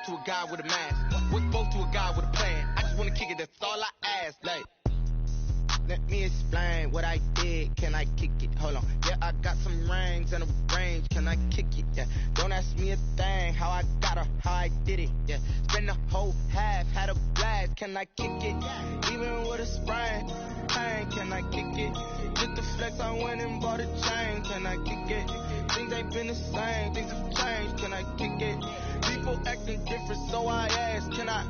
spoke to a guy with a mask? What spoke to a guy with a plan? I just wanna kick it, that's all I ask. Like, let me explain what I did. Can I kick it? Hold on. Yeah, I got some rings and a range. Can I kick it? Yeah. Don't ask me a thing. How I got her, how I did it. Yeah. Spend the whole half, had a blast. Can I kick it? Even with a sprain. Pain, can I kick it? Just the flex, I went and bought a chain. Can I kick it? Things ain't been the same. Things have changed. Can I kick it? People acting different, so I ask. Can I?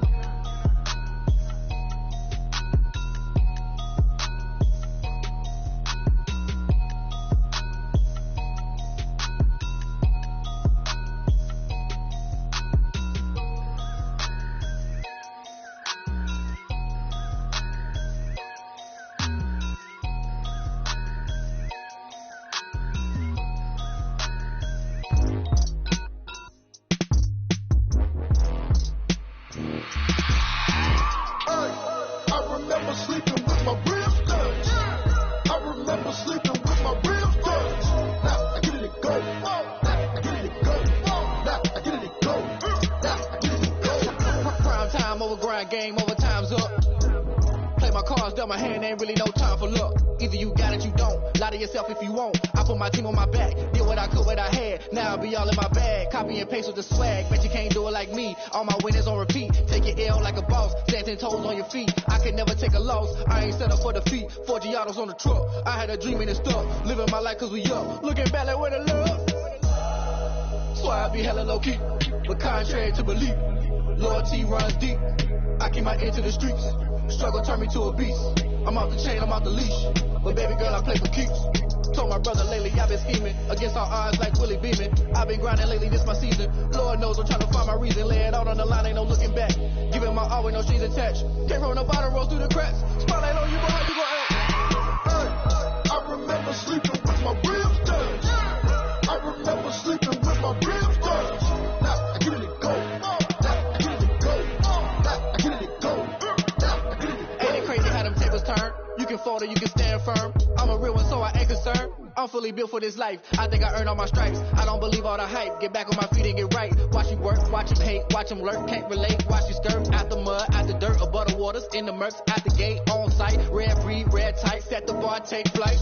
Game over, time's up. Play my cards, dealt my hand, ain't really no time for luck. Either you got it, you don't. Lie to yourself if you won't. I put my team on my back, did what I could, what I had. Now I'll be all in my bag, copy and paste with the swag. Bet you can't do it like me. All my winners on repeat. Take your L like a boss, stand 10 toes on your feet. I can never take a loss, I ain't set up for defeat. 4 Giottos on the truck, I had a dream and it's stuck. Living my life cause we up, looking back like where the love. So I be hella low key, but contrary to belief, loyalty runs deep. I keep my ear to the streets. Struggle turned me to a beast. I'm off the chain, I'm off the leash. But baby girl, I play for keeps. Told my brother lately I've been scheming against all odds like Willie Beeman. I've been grinding lately, this my season. Lord knows I'm trying to find my reason. Lay it out on the line, ain't no looking back. Giving my all with no strings attached. Can't roll no bottom, roll through the cracks. Spotlight on you, but how you gon' act? I remember sleeping with my ribs touched. I remember sleeping with my ribs touched. Now I get it go. You can fold or you can stand firm. I'm a real one, so I ain't concerned. I'm fully built for this life. I think I earned all my stripes. I don't believe all the hype. Get back on my feet and get right. Watch you work, watch him hate, watch him lurk. Can't relate, watch you skirt. Out the mud, out the dirt, above the waters, in the murks, out the gate, on site. Red free, red tight, set the bar, take flight.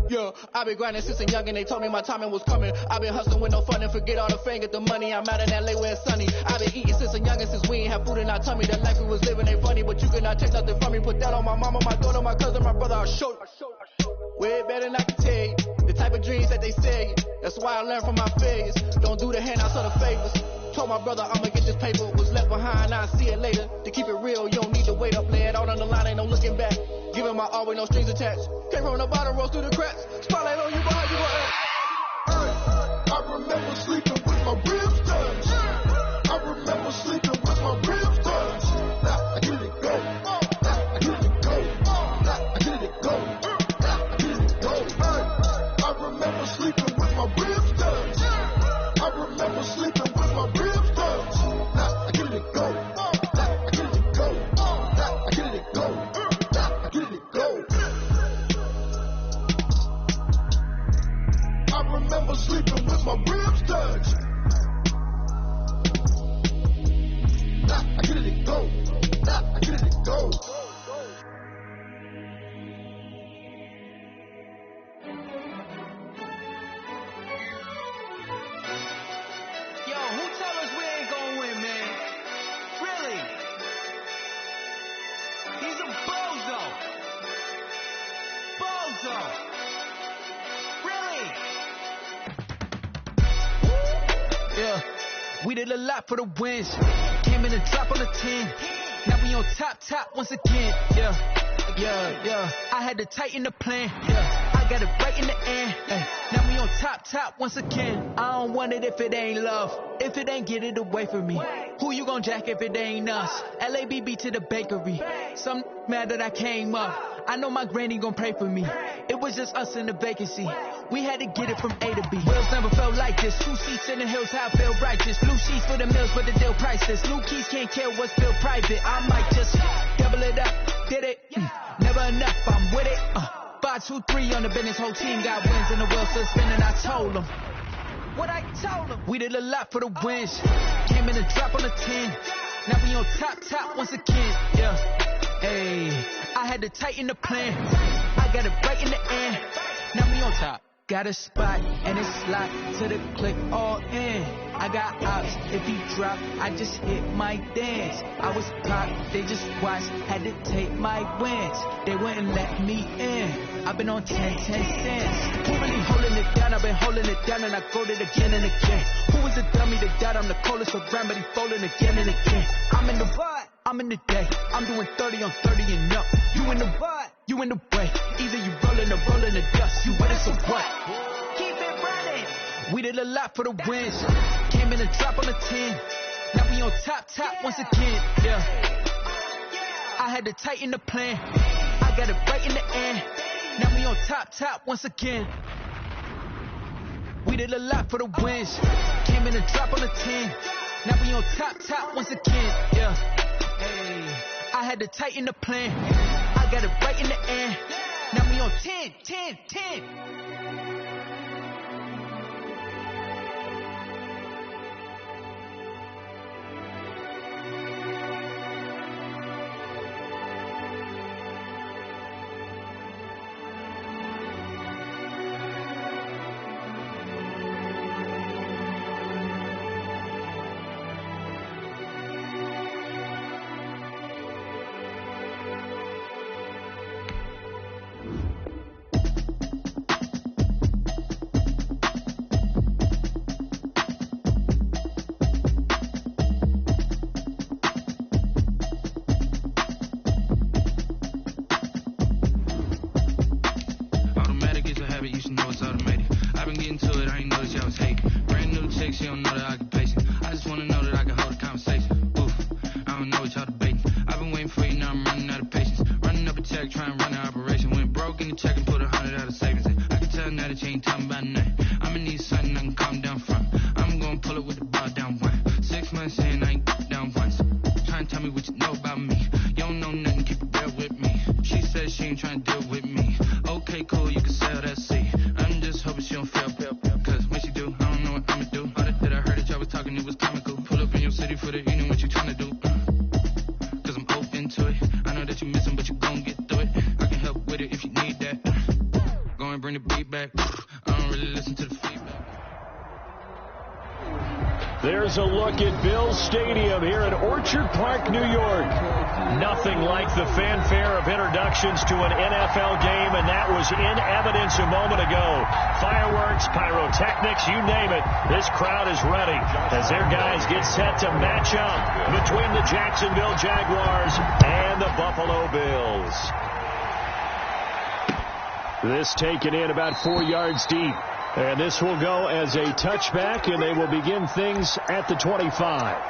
Yeah, I've been grinding since a young and they told me my timing was coming. I've been hustling with no fun and forget all the fame, get the money. I'm out in LA where it's sunny. I've been eating since a young and since we ain't have food in our tummy. The life we was living ain't funny, but you cannot take nothing from me. Put that on my mama, my daughter, my cousin, my brother, I'll show you. Way better than I can tell you. The type of dreams that they say. That's why I learned from my failures. Don't do the handouts or the favors. Told my brother I'ma get this paper. Was left behind, I'll see it later. To keep it real, you don't need to wait up. Lay it out on the line, ain't no looking back. Giving my all with no strings attached. Can't roll no bottom, roll through the cracks. Spotlight on you, but how you gon' act? I remember sleeping with my ribs touched. I remember sleeping with my ribs touched. Now I get it go. Now I get it go. Now I get it go. Now I get it go. I remember sleeping with my ribs touched. I remember sleeping with my ribs touched. Now I get it go. Now I get it go. Now I get it go. Now I get it go. I remember sleeping with my ribs touched. Now I get it go. Now I get it go. Yo, who tell us we ain't gonna win, man? Really? He's a bozo. Bozo. Really? Yeah, we did a lot for the wins. Came in and drop on the 10. Now we on top once again. Yeah. I had to tighten the plan. Yeah, I got it right in the end. Now we on top once again. I don't want it if it ain't love. If it ain't, get it away from me. Who you gon' jack if it ain't us? LABB to the bakery. Some mad that I came up. I know my granny gon' pray for me. It was just us in the vacancy. We had to get it from A to B. Wheels never felt like this. 2 seats in the hills, how I feel righteous. Blue sheets for the mills, but the deal priceless. New keys can't kill what's still private. I might just double it up. Did it? Never enough, I'm with it. 5, 2, 3 on the business. Whole team got wins and the wheels still spinning. I told them. what I told them. We did a lot for the wins. Came in and drop on the 10. Now we on top once again. Yeah. Hey, I had to tighten the plan. I got it right in the end. Now we on top. Got a spot and it's locked to the click all in. I got ops, if he drop, I just hit my dance. I was popped, they just watched, had to take my wins. They wouldn't let me in. I've been on 10 cents. Who really holding it down? I've been holding it down and I go it again and again. Who was the dummy that died? I'm the coldest around, but he folding again and again. I'm in the what? I'm in the day. I'm doing 30 on 30 and up. You in the what? You in the way. Either you rolling or rolling the dust. You with us or what? Keep it running. We did a lot for the wins. Came in and drop on the 10. Now we on top once again. Yeah. I had to tighten the plan. I got it right in the end. Now we on top once again. We did a lot for the wins. Came in and drop on the 10. Now we on top once again. Yeah. Hey, I had to tighten the plan. I got it right in the end. Now we on 10. There's a look at Bills Stadium here in Orchard Park, New York. Nothing like the fanfare of introductions to an NFL game, and that was in evidence a moment ago. Fireworks, pyrotechnics, you name it. This crowd is ready as their guys get set to match up between the Jacksonville Jaguars and the Buffalo Bills. This taken in about 4 yards deep. And this will go as a touchback, and they will begin things at the 25.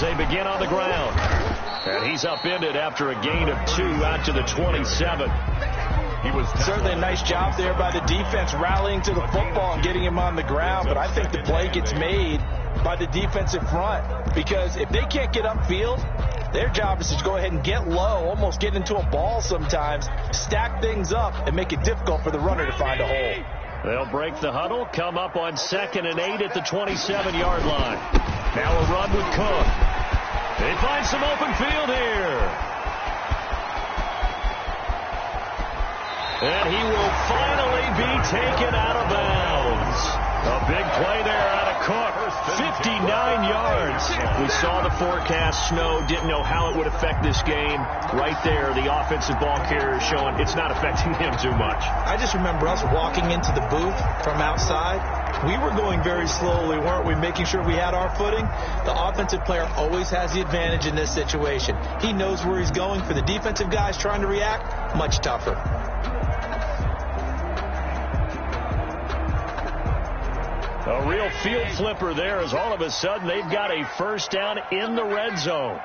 They begin on the ground. And he's upended after a gain of 2 out to the 27. He was certainly a nice job there by the defense rallying to the football and getting him on the ground. But I think the play gets made by the defensive front, because if they can't get upfield, their job is to go ahead and get low, almost get into a ball sometimes, stack things up, and make it difficult for the runner to find a hole. They'll break the huddle, come up on 2nd and 8 at the 27-yard line. Now a run with Cook. They find some open field here. And he will finally be taken out of bounds. A big play there out of Cook. 59 yards. We saw the forecast snow, didn't know how it would affect this game. Right there, the offensive ball carrier showing it's not affecting him too much. I just remember us walking into the booth from outside. We were going very slowly, weren't we, making sure we had our footing? The offensive player always has the advantage in this situation. He knows where he's going. For the defensive guys trying to react, much tougher. A real field flipper there as all of a sudden they've got a first down in the red zone.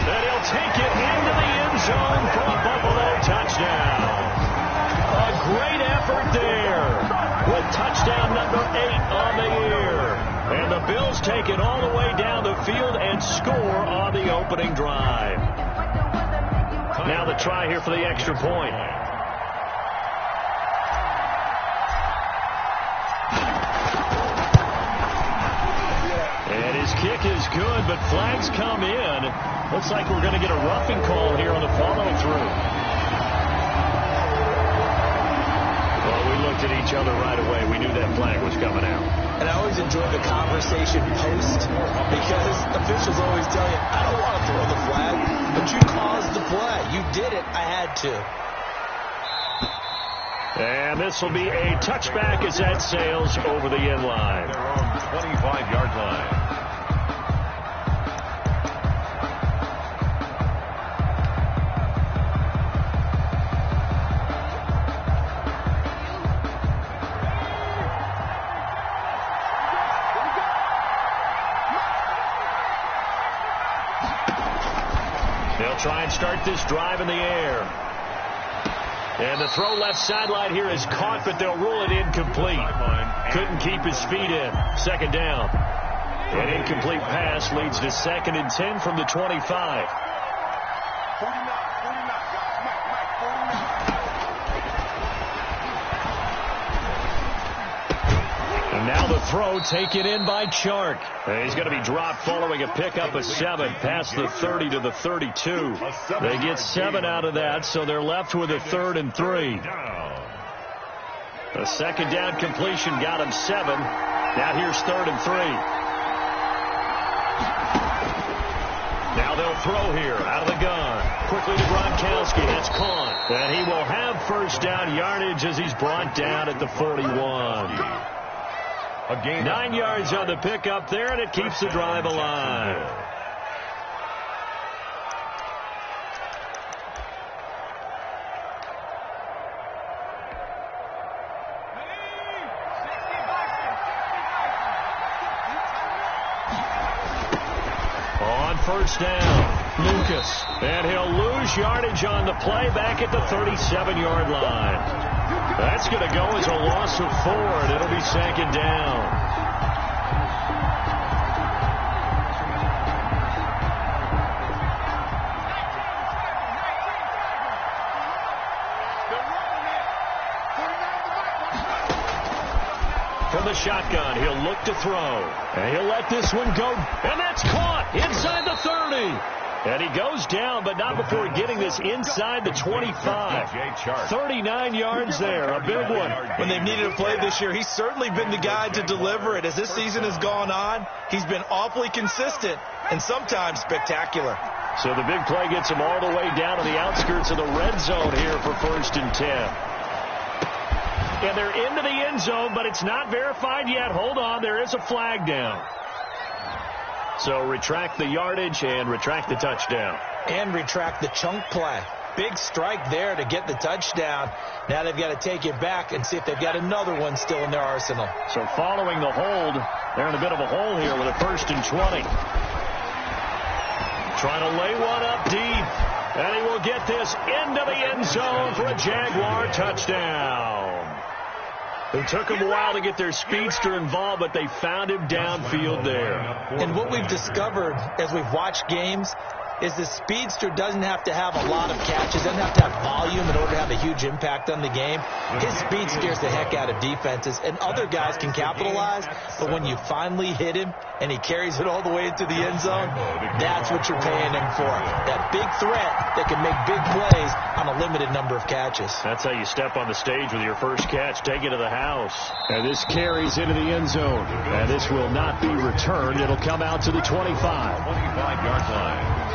And he'll take it into the end zone for a Buffalo touchdown. A great effort there with touchdown number 8 on the year. And the Bills take it all the way down the field and score on the opening drive. Now the try here for the extra point. And his kick is good, but flags come in. Looks like we're going to get a roughing call here on the follow-through. Well, we looked at each other right away. We knew that flag was coming out. And I always enjoy the conversation post because officials always tell you, I don't want to throw the flag, but you caused the play. You did it. I had to. And this will be a touchback as that sails over the end line. They're on the 25-yard line. They'll try and start this drive in the air. And the throw left sideline here is caught, but they'll rule it incomplete. Couldn't keep his feet in. Second down. An incomplete pass leads to 2nd and 10 from the 25. And now the throw taken in by Chark. And he's going to be dropped following a pickup of 7 past the 30 to the 32. They get 7 out of that, so they're left with a 3rd and 3. A second down completion got him 7. Now here's 3rd and 3. Now they'll throw here out of the gun. Quickly to Gronkowski. That's caught. And he will have first down yardage as he's brought down at the 41. 9 yards on the pickup there, and it keeps the drive alive. On first down, Lucas. And he'll lose yardage on the play back at the 37-yard line. That's going to go as a loss of 4, and it'll be 2nd down. From the shotgun, he'll look to throw. And he'll let this one go. And that's caught inside the 30. And he goes down, but not before getting this inside the 25. 39 yards there, a big one. When they've needed a play this year, he's certainly been the guy to deliver it. As this season has gone on, he's been awfully consistent and sometimes spectacular. So the big play gets him all the way down to the outskirts of the red zone here for 1st and 10. And they're into the end zone, but it's not verified yet. Hold on, there is a flag down. So retract the yardage and retract the touchdown. And retract the chunk play. Big strike there to get the touchdown. Now they've got to take it back and see if they've got another one still in their arsenal. So following the hold, they're in a bit of a hole here with a 1st and 20. Trying to lay one up deep. And he will get this into the end zone for a Jaguar touchdown. It took them a while to get their speedster involved, but they found him downfield there. And what we've discovered as we've watched games is the speedster doesn't have to have a lot of catches, doesn't have to have volume in order to have a huge impact on the game. His speed scares the heck out of defenses, and other guys can capitalize, but when you finally hit him and he carries it all the way into the end zone, that's what you're paying him for. That big threat that can make big plays on a limited number of catches. That's how you step on the stage with your first catch, take it to the house. And this carries into the end zone. And this will not be returned. It'll come out to the 25. 25-yard line.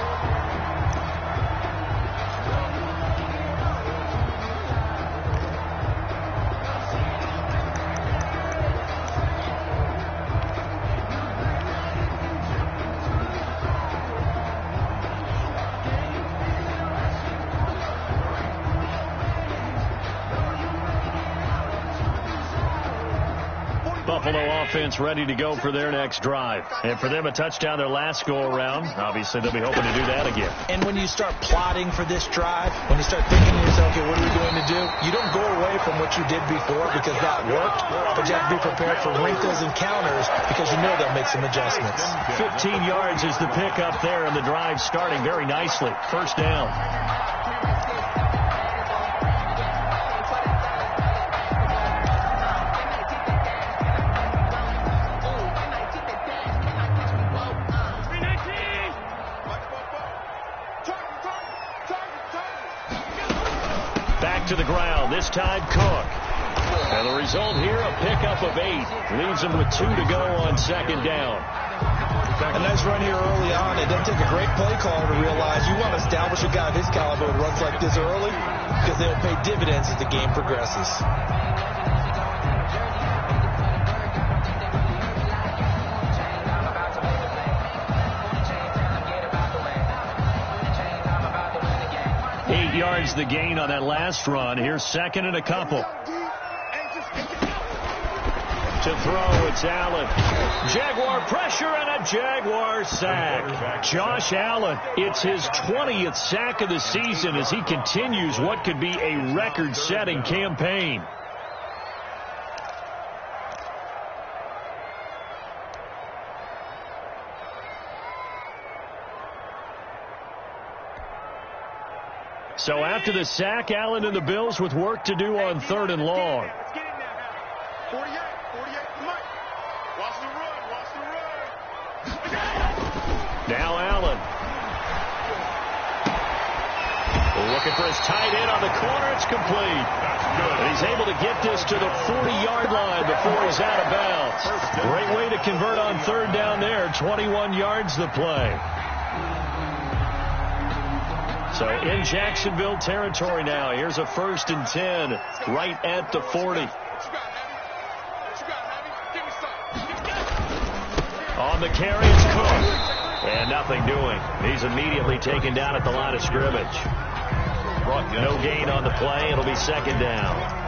offense ready to go for their next drive. And for them, a touchdown their last go-around. Obviously, they'll be hoping to do that again. And when you start plotting for this drive, when you start thinking to yourself, okay, what are we going to do? You don't go away from what you did before because that worked, but you have to be prepared for wrinkles and counters because you know they'll make some adjustments. 15 yards is the pickup there, and the drive starting very nicely. First down. Back to the ground, this time Cook. And the result here, a pickup of 8. Leaves him with 2 to go on second down. A nice run here early on. It doesn't take a great play caller to realize you want to establish a guy of his caliber who runs like this early because they'll pay dividends as the game progresses. Yards the gain on that last run. Here's second and a couple. To throw, it's Allen. Jaguar pressure and a Jaguar sack. Josh Allen, it's his 20th sack of the season as he continues what could be a record-setting campaign. So after the sack, Allen and the Bills with work to do on 3rd and long. Let's get in there now. 48, Mike. Watch the run. Now Allen. Looking for his tight end on the corner. It's complete. And he's able to get this to the 40-yard line before he's out of bounds. Great way to convert on 3rd down there. 21 yards the play. So in Jacksonville territory now. Here's a 1st and 10 right at the 40. On the carry, it's Cook. And nothing doing. He's immediately taken down at the line of scrimmage. No gain on the play. It'll be 2nd down.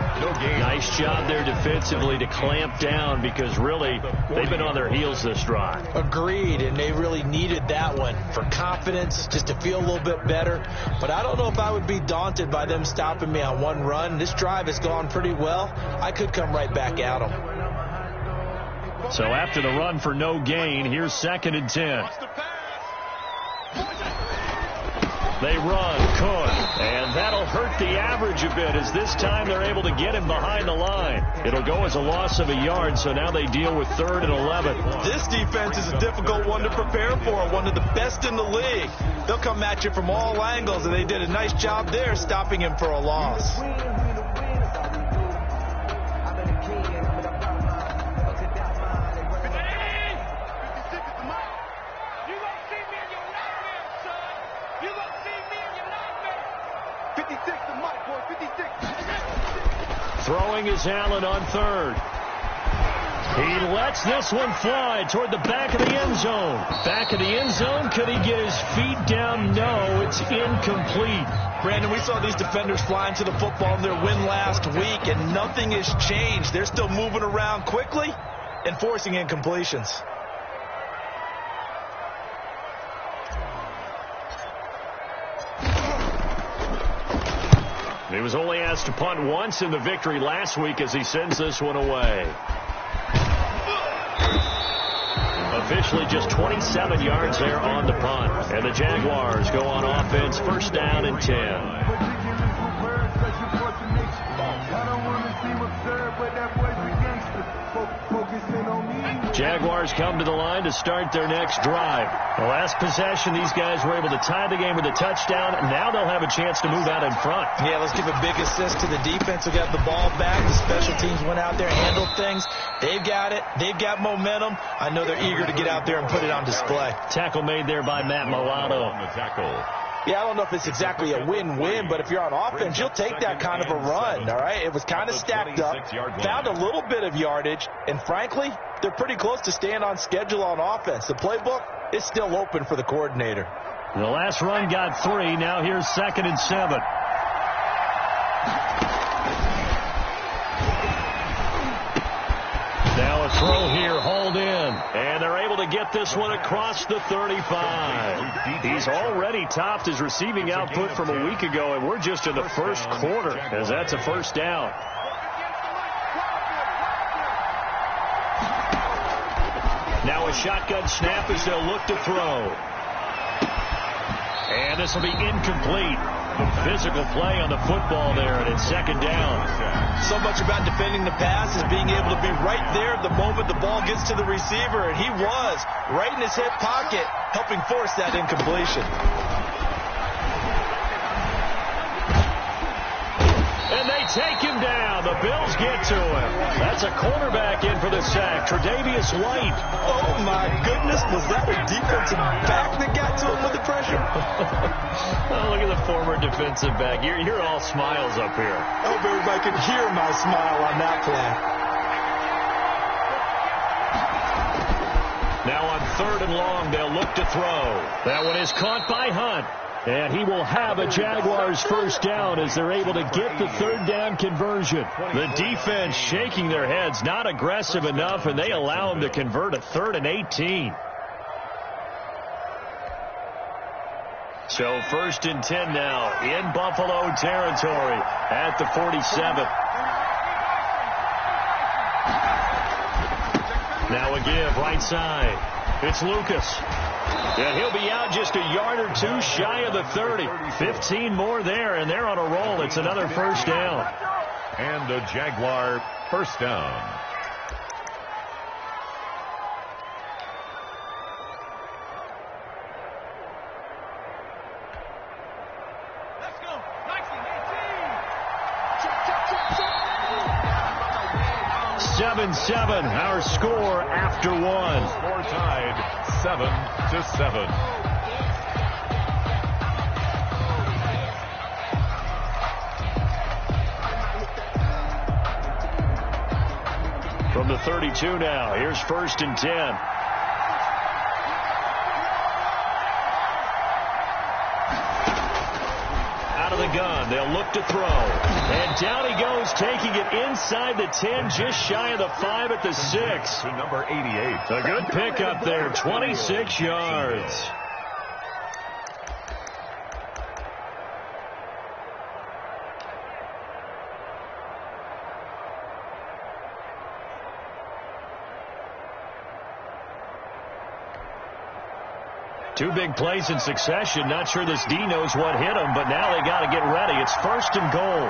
Nice job there defensively to clamp down because really they've been on their heels this drive. Agreed, and they really needed that one for confidence, just to feel a little bit better. But I don't know if I would be daunted by them stopping me on one run. This drive has gone pretty well. I could come right back at them. So after the run for no gain, here's 2nd and 10. They run, Cook, and that'll hurt the average a bit as this time they're able to get him behind the line. It'll go as a loss of a yard, so now they deal with 3rd and 11. This defense is a difficult one to prepare for, one of the best in the league. They'll come at you from all angles, and they did a nice job there stopping him for a loss. Throwing is Allen on 3rd. He lets this one fly toward the back of the end zone. Back of the end zone. Could he get his feet down? No, it's incomplete. Brandon, we saw these defenders flying to the football in their win last week, and nothing has changed. They're still moving around quickly and forcing incompletions. He was only asked to punt once in the victory last week as he sends this one away. Officially just 27 yards there on the punt. And the Jaguars go on offense, 1st down and 10. Jaguars come to the line to start their next drive. The last possession, these guys were able to tie the game with a touchdown. Now they'll have a chance to move out in front. Yeah, let's give a big assist to the defense who got the ball back. The special teams went out there and handled things. They've got it. They've got momentum. I know they're eager to get out there and put it on display. Tackle made there by Matt Milano. Yeah, I don't know if it's exactly a win-win, but if you're on offense, you'll take that kind of a run, all right? It was kind of stacked up, found a little bit of yardage, and frankly, they're pretty close to staying on schedule on offense. The playbook is still open for the coordinator. The last run got 3. Now here's 2nd and 7. Now a throw here, And they're able to get this one across the 35. He's already topped his receiving output from a week ago, and we're just in the first quarter as that's a first down. Now a shotgun snap as they'll look to throw. And this will be incomplete. The physical play on the football there, and it's second down. So much about defending the pass is being able to be right there the moment the ball gets to the receiver, and he was right in his hip pocket, helping force that incompletion. And they take him down. The Bills get to him. That's a cornerback in for the sack, Tre'Davious White. Oh, my goodness. Was that a defensive back that got to him with the pressure? Oh, look at the former defensive back. You're all smiles up here. I hope everybody can hear my smile on that play. Now on 3rd and long, they'll look to throw. That one is caught by Hunt. And he will have a Jaguars first down as they're able to get the 3rd down conversion. The defense shaking their heads, not aggressive enough, and they allow him to convert a 3rd and 18. So 1st and 10 now in Buffalo territory at the 47. Now a give right side. It's Lucas. And he'll be out just a yard or two shy of the 30. 15 more there, and they're on a roll. It's another first down. And a Jaguar first down. Let's go. 7-7, our score after one. Score tied 7-7. From the 32 now, here's 1st and 10. The gun. They'll look to throw. And down he goes, taking it inside the 10, just shy of the 5 at the 6. To number 88. A good pickup there, 26 yards. Two big plays in succession. Not sure this D knows what hit him, but now they got to get ready. It's 1st and goal.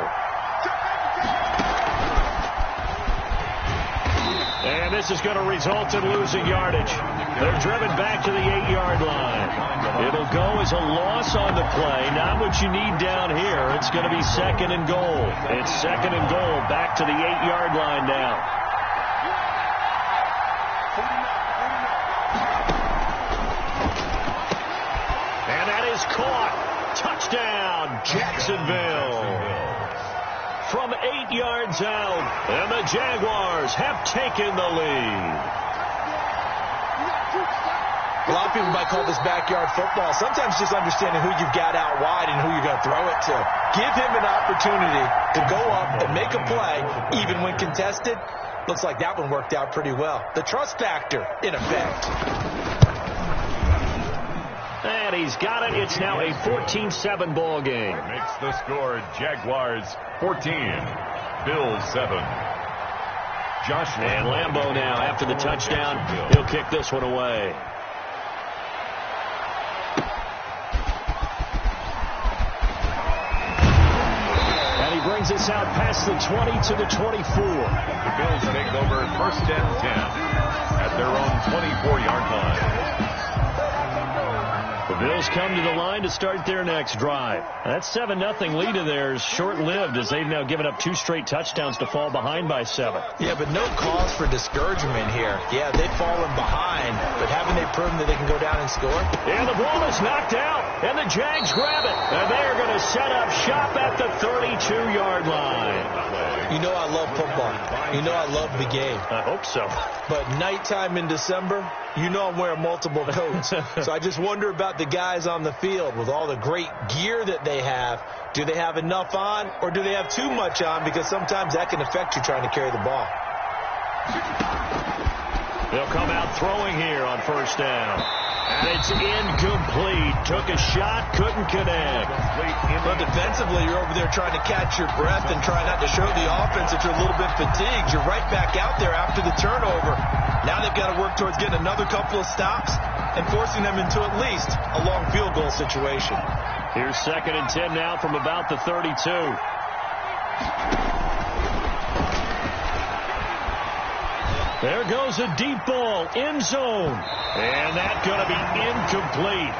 And this is going to result in losing yardage. They're driven back to the 8-yard line. It'll go as a loss on the play. Not what you need down here. It's going to be 2nd and goal. It's 2nd and goal. Back to the 8-yard line now. Caught. Touchdown, Jacksonville. From 8 yards out, and the Jaguars have taken the lead. A lot of people might call this backyard football. Sometimes just understanding who you've got out wide and who you're going to throw it to. Give him an opportunity to go up and make a play, even when contested. Looks like that one worked out pretty well. The trust factor, in effect. And he's got it. It's now a 14-7 ball game. Makes the score Jaguars 14, Bills 7. Joshua. And Lambeau now, after the touchdown, he'll kick this one away. And he brings us out past the 20 to the 24. The Bills take over 1st and 10 at their own 24-yard line. The Bills come to the line to start their next drive. That 7-0 lead of theirs short-lived as they've now given up 2 straight touchdowns to fall behind by 7. Yeah, but no cause for discouragement here. Yeah, they've fallen behind, but haven't they proven that they can go down and score? And the ball is knocked out, and the Jags grab it. And they are going to set up shop at the 32-yard line. You know I love football. You know I love the game. I hope so. But nighttime in December, you know I'm wearing multiple coats. So I just wonder about the guys on the field with all the great gear that they have. Do they have enough on, or do they have too much on? Because sometimes that can affect you trying to carry the ball. They'll come out throwing here on first down. And it's incomplete. Took a shot, couldn't connect. But defensively, you're over there trying to catch your breath and try not to show the offense that you're a little bit fatigued. You're right back out there after the turnover. Now they've got to work towards getting another couple of stops and forcing them into at least a long field goal situation. Here's 2nd and 10 now from about the 32. There goes a deep ball, end zone. And that's going to be incomplete.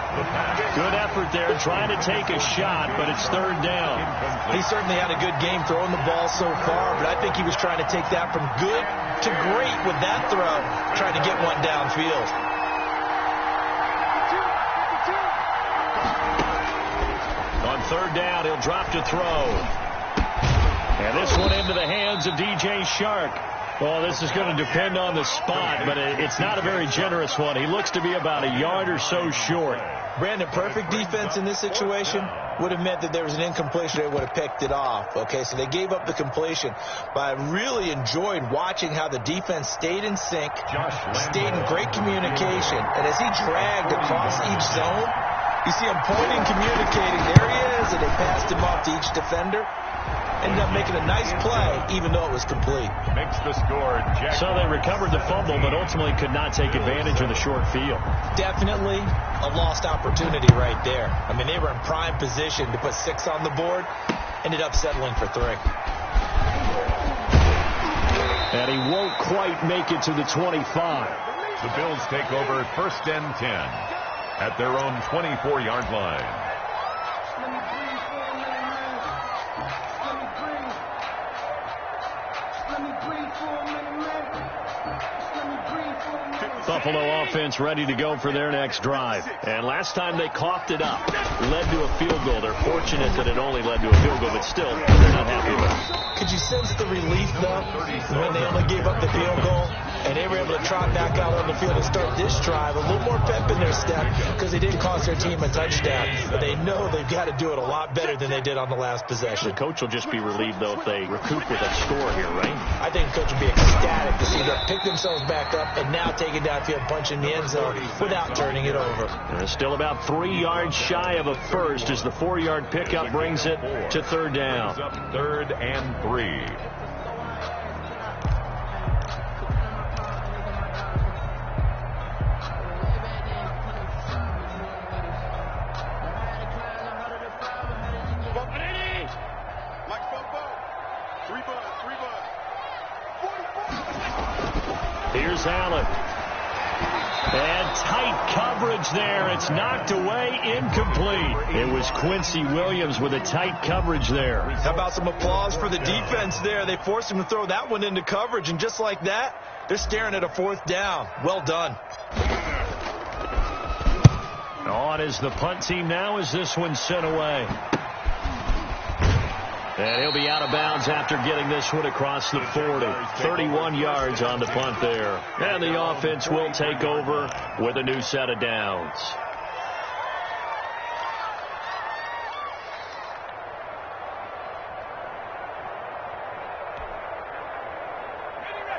Good effort there trying to take a shot, but it's 3rd down. He certainly had a good game throwing the ball so far, but I think he was trying to take that from good to great with that throw, trying to get one downfield. On 3rd down, he'll drop to throw. And this one into the hands of DJ Shark. Well, this is going to depend on the spot, but it's not a very generous one. He looks to be about a yard or so short. Brandon, perfect defense in this situation would have meant that there was an incompletion. They would have picked it off. Okay, so they gave up the completion. But I really enjoyed watching how the defense stayed in sync, stayed in great communication. And as he dragged across each zone, you see him pointing, communicating. There he is, and they passed him off to each defender. Ended up making a nice play, even though it was complete. Makes the score. Jags. So they recovered the fumble, but ultimately could not take advantage of the short field. Definitely a lost opportunity right there. I mean, they were in prime position to put 6 on the board. Ended up settling for 3. And he won't quite make it to the 25. The Bills take over 1st and 10 at their own 24-yard line. Buffalo offense ready to go for their next drive. And last time they coughed it up, led to a field goal. They're fortunate that it only led to a field goal, but still, they're not happy with it. Could you sense the relief, though, when they only gave up the field goal and they were able to trot back out on the field and start this drive? A little more pep in their step because they didn't cost their team a touchdown. But they know they've got to do it a lot better than they did on the last possession. The coach will just be relieved, though, if they recoup with a score here, right? I think the coach will be ecstatic to see them pick themselves back up and now take it downfield, punch in the end zone without turning it over. And still about 3 yards shy of a first as the 4-yard pickup brings it to 3rd down. 3rd and 3. Here's Allen. And tight coverage there. It's knocked away, incomplete. It was Quincy Williams with a tight coverage there. How about some applause for the defense there? They forced him to throw that one into coverage, and just like that, they're staring at a 4th down. Well done. On is the punt team now as this one's sent away. And he'll be out of bounds after getting this one across the 40. 31 yards on the punt there. And the offense will take over with a new set of downs.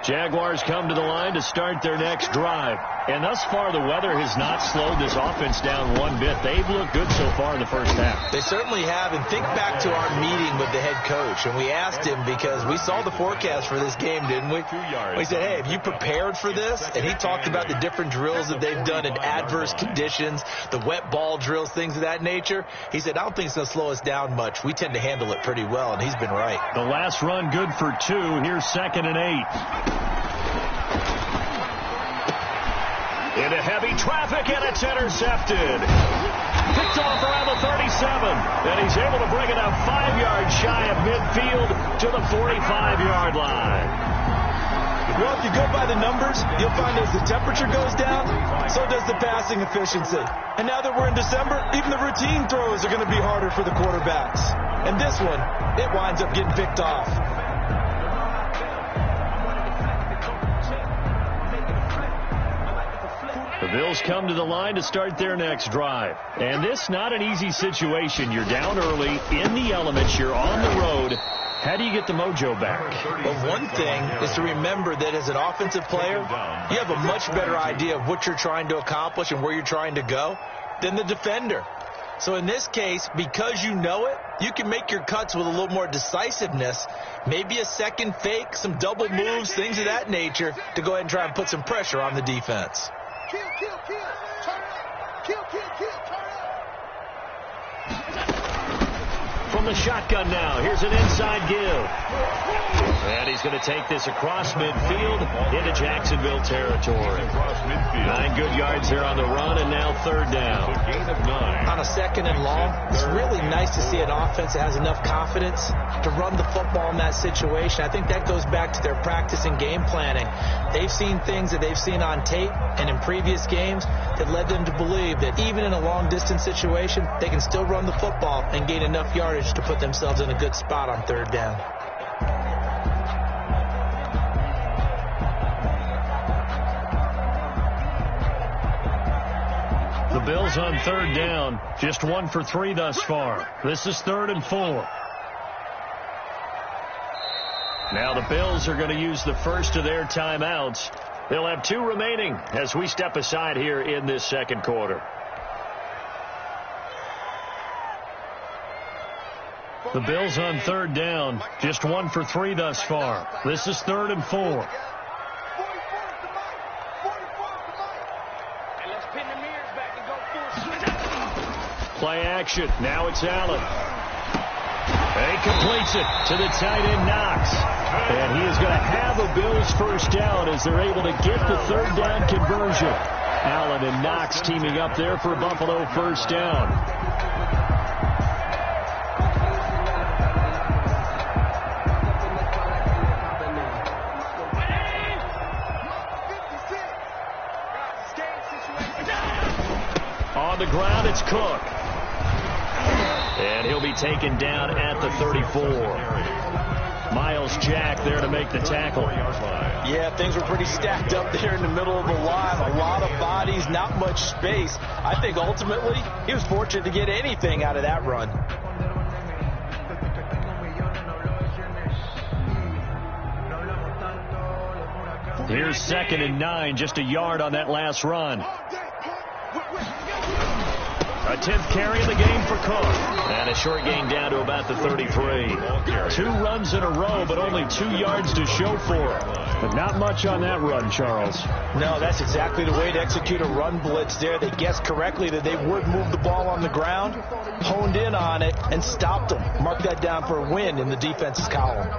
Jaguars come to the line to start their next drive. And thus far, the weather has not slowed this offense down one bit. They've looked good so far in the first half. They certainly have. And think back to our meeting with the head coach. And we asked him because we saw the forecast for this game, didn't we? 2 yards. We said, hey, have you prepared for this? And he talked about the different drills that they've done in adverse conditions, the wet ball drills, things of that nature. He said, I don't think it's going to slow us down much. We tend to handle it pretty well, and he's been right. The last run good for 2. Here's 2nd and 8. Into heavy traffic, and it's intercepted. Picked off around the 37, and he's able to bring it up 5 yards shy of midfield to the 45-yard line. Well, if you go by the numbers, you'll find as the temperature goes down, so does the passing efficiency. And now that we're in December, even the routine throws are going to be harder for the quarterbacks. And this one, it winds up getting picked off. The Bills come to the line to start their next drive. And this not an easy situation. You're down early, in the elements, you're on the road, How do you get the mojo back? Well, one thing is to remember that as an offensive player, you have a much better idea of what you're trying to accomplish and where you're trying to go than the defender. So in this case, because you know it, you can make your cuts with a little more decisiveness, maybe a second fake, some double moves, things of that nature, to go ahead and try and put some pressure on the defense. Kill, kill, kill, turn up. Kill, kill, kill, turn up. From the shotgun now, here's an inside give. And he's going to take this across midfield into Jacksonville territory. 9 good yards there on the run, and now third down. Gain of 9. On a second and long, it's really nice to see an offense that has enough confidence to run the football in that situation. I think that goes back to their practice and game planning. They've seen things that they've seen on tape and in previous games that led them to believe that even in a long-distance situation, they can still run the football and gain enough yardage to put themselves in a good spot on third down. The Bills on third down, just 1 for 3 thus far. This is 3rd and 4. Now the Bills are going to use the first of their timeouts. They'll have 2 remaining as we step aside here in this second quarter. The Bills on third down, just 1 for 3 thus far. This is 3rd and 4. Play action. Now it's Allen. He completes it to the tight end, Knox. And he is going to have a Bills first down as they're able to get the third down conversion. Allen and Knox teaming up there for a Buffalo first down. On the ground, it's Cook. And he'll be taken down at the 34. Miles Jack there to make the tackle. Yeah, things were pretty stacked up there in the middle of the line. A lot of bodies, not much space. I think ultimately he was fortunate to get anything out of that run. Here's 2nd and 9, just a yard on that last run. A 10th carry of the game for Cook. And a short gain down to about the 33. 2 runs in a row, but only 2 yards to show for it. But not much on that run, Charles. No, that's exactly the way to execute a run blitz there. They guessed correctly that they would move the ball on the ground, honed in on it, and stopped them. Mark that down for a win in the defense's column.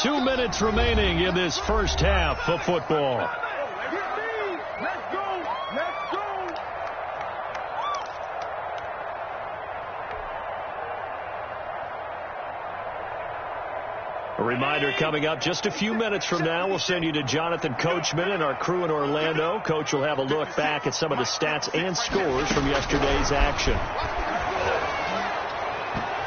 Two minutes remaining in this first half of football. Let's go. Let's go. A reminder coming up just a few minutes from now, we'll send you to Jonathan Coachman and our crew in Orlando. Coach will have a look back at some of the stats and scores from yesterday's action.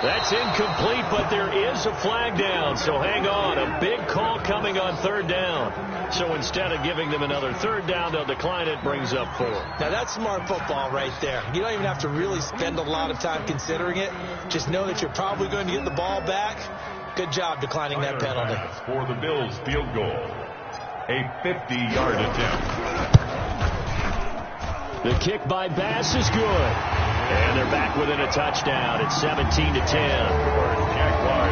That's incomplete, but there is a flag down, so hang on. A big call coming on third down. So instead of giving them another third down, they'll decline it, brings up 4. Now, that's smart football right there. You don't even have to really spend a lot of time considering it. Just know that you're probably going to get the ball back. Good job declining that penalty. For the Bills field goal, a 50-yard attempt. The kick by Bass is good. And they're back within a touchdown. It's 17-10.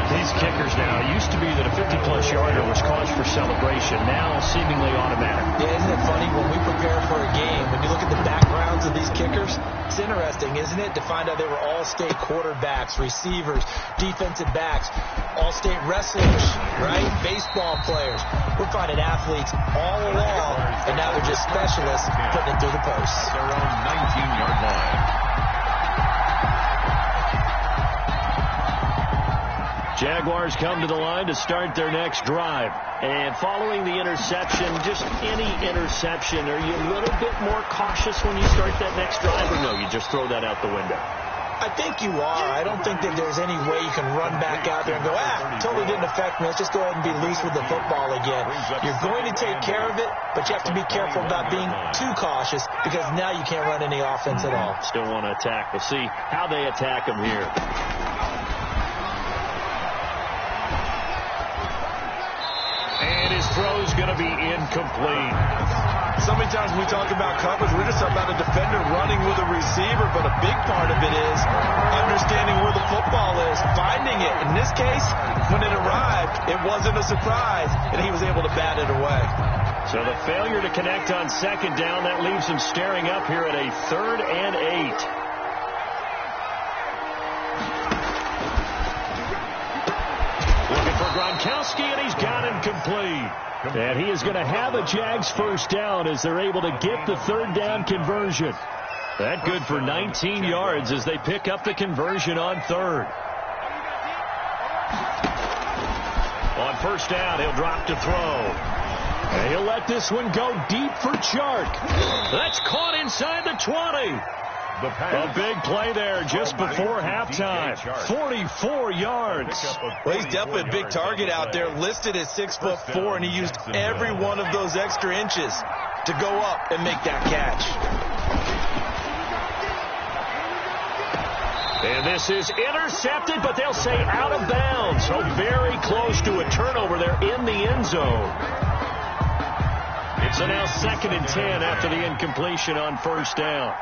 These kickers now, it used to be that a 50-plus yarder was cause for celebration. Now seemingly automatic. Yeah, isn't it funny when we prepare for a game, when you look at the backgrounds of these kickers, it's interesting, isn't it, to find out they were all-state quarterbacks, receivers, defensive backs, all-state wrestlers, right? Baseball players. We're finding athletes all along, and now they're just specialists putting it through the posts. Their own 19-yard line. Jaguars come to the line to start their next drive. And following the interception, just any interception, are you a little bit more cautious when you start that next drive, or no, you just throw that out the window? I think you are. I don't think that there's any way you can run back out there and go, totally didn't affect me. Let's just go ahead and be loose with the football again. You're going to take care of it, but you have to be careful about being too cautious because now you can't run any offense at all. Still want to attack. We'll see how they attack him here. And his throw's going to be incomplete. So many times we talk about coverage, we're just about a defender running with a receiver, but a big part of it is understanding where the football is, finding it. In this case, when it arrived, it wasn't a surprise, and he was able to bat it away. So the failure to connect on second down, that leaves him staring up here at a 3rd and 8. Looking for Gronkowski, and he's got him complete. And he is going to have a Jags first down as they're able to get the 3rd down conversion. That good for 19 yards as they pick up the conversion on 3rd. On first down, he'll drop to throw. And he'll let this one go deep for Chark. That's caught inside the 20. A big play there just before halftime. 44 yards. Well, he's definitely a big target out there, listed at 6'4", and he used every one of those extra inches to go up and make that catch. And this is intercepted, but they'll say out of bounds. So very close to a turnover there in the end zone. So now 2nd and 10 after the incompletion on first down.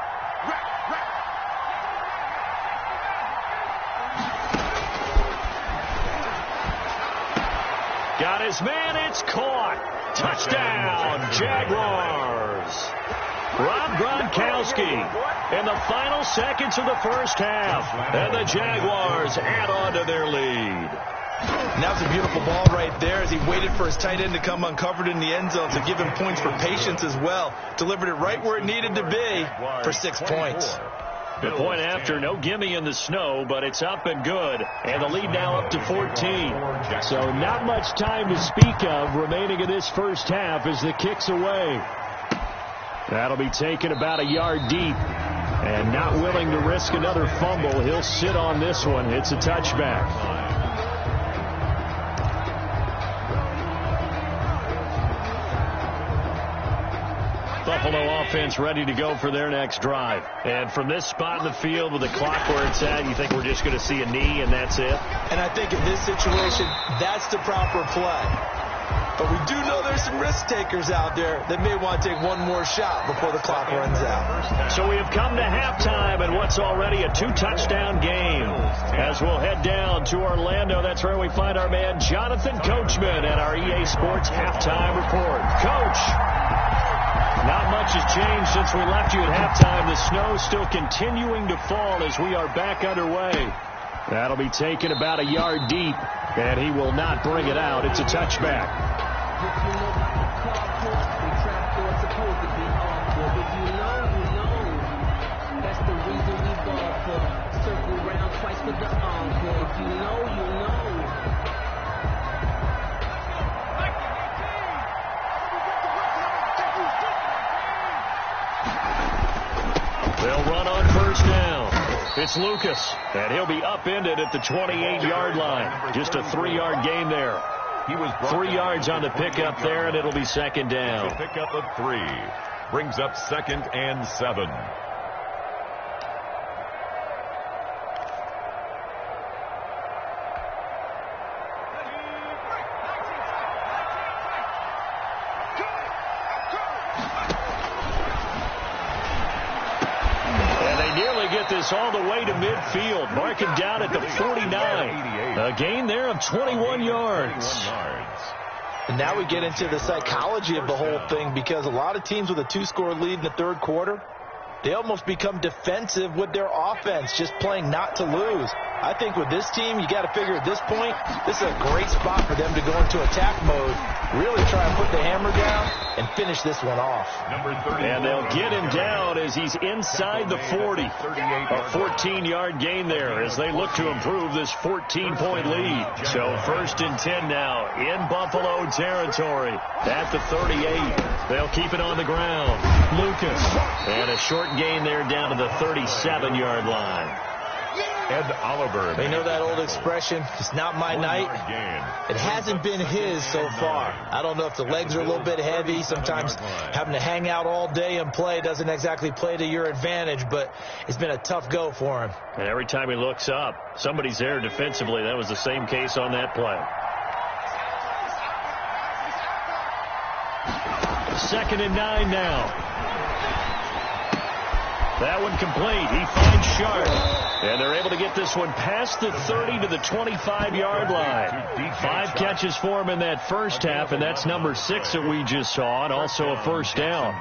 Got his man, it's caught. Touchdown, Jaguars. Rob Gronkowski in the final seconds of the first half. And the Jaguars add on to their lead. And that was a beautiful ball right there as he waited for his tight end to come uncovered in the end zone to give him points for patience as well. Delivered it right where it needed to be for 6 points. The point after, no gimme in the snow, but it's up and good. And the lead now up to 14. So not much time to speak of remaining in this first half as the kick's away. That'll be taken about a yard deep. And not willing to risk another fumble, he'll sit on this one. It's a touchback. Buffalo offense ready to go for their next drive. And from this spot in the field with the clock where it's at, you think we're just going to see a knee and that's it? And I think in this situation, that's the proper play. But we do know there's some risk takers out there that may want to take one more shot before the clock runs out. So we have come to halftime in what's already a 2-touchdown game. As we'll head down to Orlando, that's where we find our man Jonathan Coachman at our EA Sports halftime report. Coach, not much has changed since we left you at halftime. The snow still continuing to fall as we are back underway. That'll be taken about a yard deep, and he will not bring it out. It's a touchback. They'll run on first down. It's Lucas, and he'll be upended at the 28-yard line. Just a 3-yard gain there. He was 3 yards on the pickup there, and it'll be second down. Pickup of 3 brings up 2nd and 7. This all the way to midfield, marking down at the 49. A gain there of 21 yards. And now we get into the psychology of the whole thing, because a lot of teams with a 2-score lead in the third quarter, they almost become defensive with their offense, just playing not to lose. I think with this team, you got to figure at this point, this is a great spot for them to go into attack mode, really try and put the hammer down and finish this one off. And they'll get him down as he's inside the 40. A 14-yard gain there as they look to improve this 14-point lead. So 1st and 10 now in Buffalo territory at the 38. They'll keep it on the ground. Lucas. And a short gain there down to the 37-yard line. Ed Oliver. They know that old expression, it's not my night. It hasn't been his so far. I don't know if the legs are a little bit heavy. Sometimes having to hang out all day and play doesn't exactly play to your advantage, but it's been a tough go for him. And every time he looks up, somebody's there defensively. That was the same case on that play. 2nd and 9 now. That one complete. He finds Sharp. And they're able to get this one past the 30 to the 25-yard line. 5 catches for him in that first half, and that's number 6 that we just saw, and also a first down.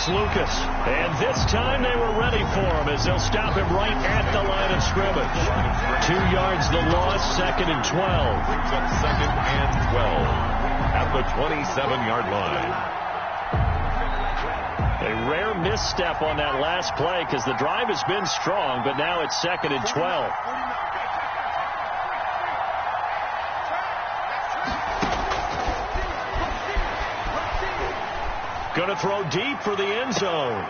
Lucas, and this time they were ready for him as they'll stop him right at the line of scrimmage. 2 yards the loss, 2nd and 12. Brings up 2nd and 12 at the 27-yard line. A rare misstep on that last play because the drive has been strong, but now it's 2nd and 12. Going to throw deep for the end zone.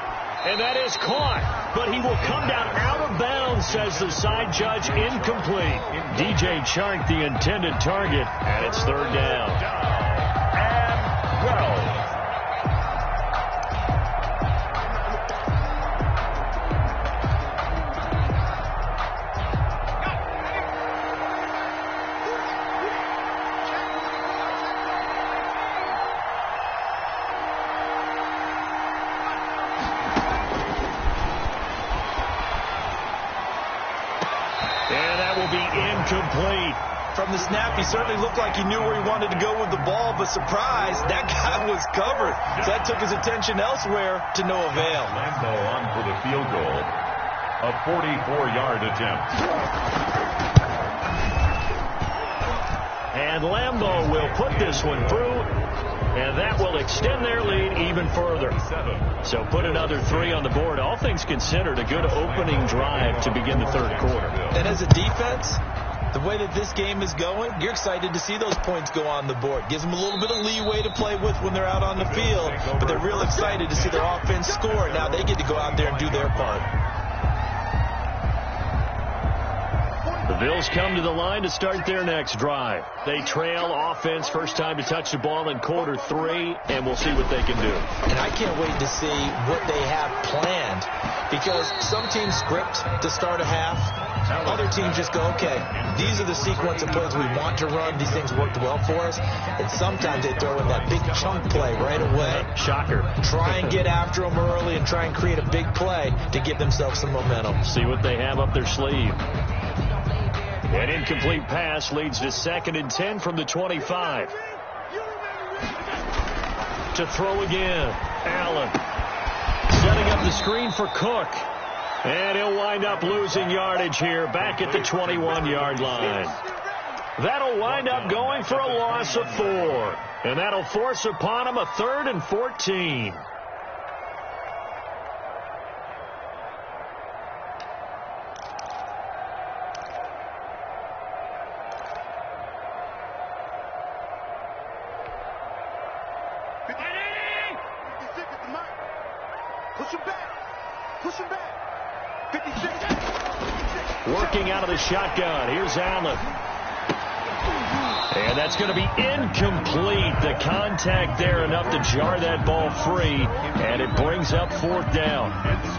And that is caught. But he will come down out of bounds, says the side judge. Incomplete. DJ Chark, the intended target. And it's 3rd down. And 12. Incomplete. From the snap, he certainly looked like he knew where he wanted to go with the ball, but surprise, that guy was covered. So that took his attention elsewhere to no avail. Lambo on for the field goal. A 44-yard attempt. And Lambo will put this one through, and that will extend their lead even further. So put another 3 on the board. All things considered, a good opening drive to begin the 3rd quarter. And as a defense, the way that this game is going, you're excited to see those points go on the board. Gives them a little bit of leeway to play with when they're out on the field, but they're real excited to see their offense score. Now they get to go out there and do their part. The Bills come to the line to start their next drive. They trail offense, first time to touch the ball in quarter 3, and we'll see what they can do. And I can't wait to see what they have planned, because some teams script to start a half. Other teams just go, okay, these are the sequence of plays we want to run. These things worked well for us. And sometimes they throw in that big chunk play right away. Shocker. Try and get after them early and try and create a big play to give themselves some momentum. See what they have up their sleeve. An incomplete pass leads to 2nd and 10 from the 25. To throw again. Allen. Setting up the screen for Cook. And he'll wind up losing yardage here back at the 21-yard line. That'll wind up going for a loss of 4. And that'll force upon him a 3rd and 14. Working out of the shotgun. Here's Allen. And that's going to be incomplete. The contact there enough to jar that ball free. And it brings up 4th down.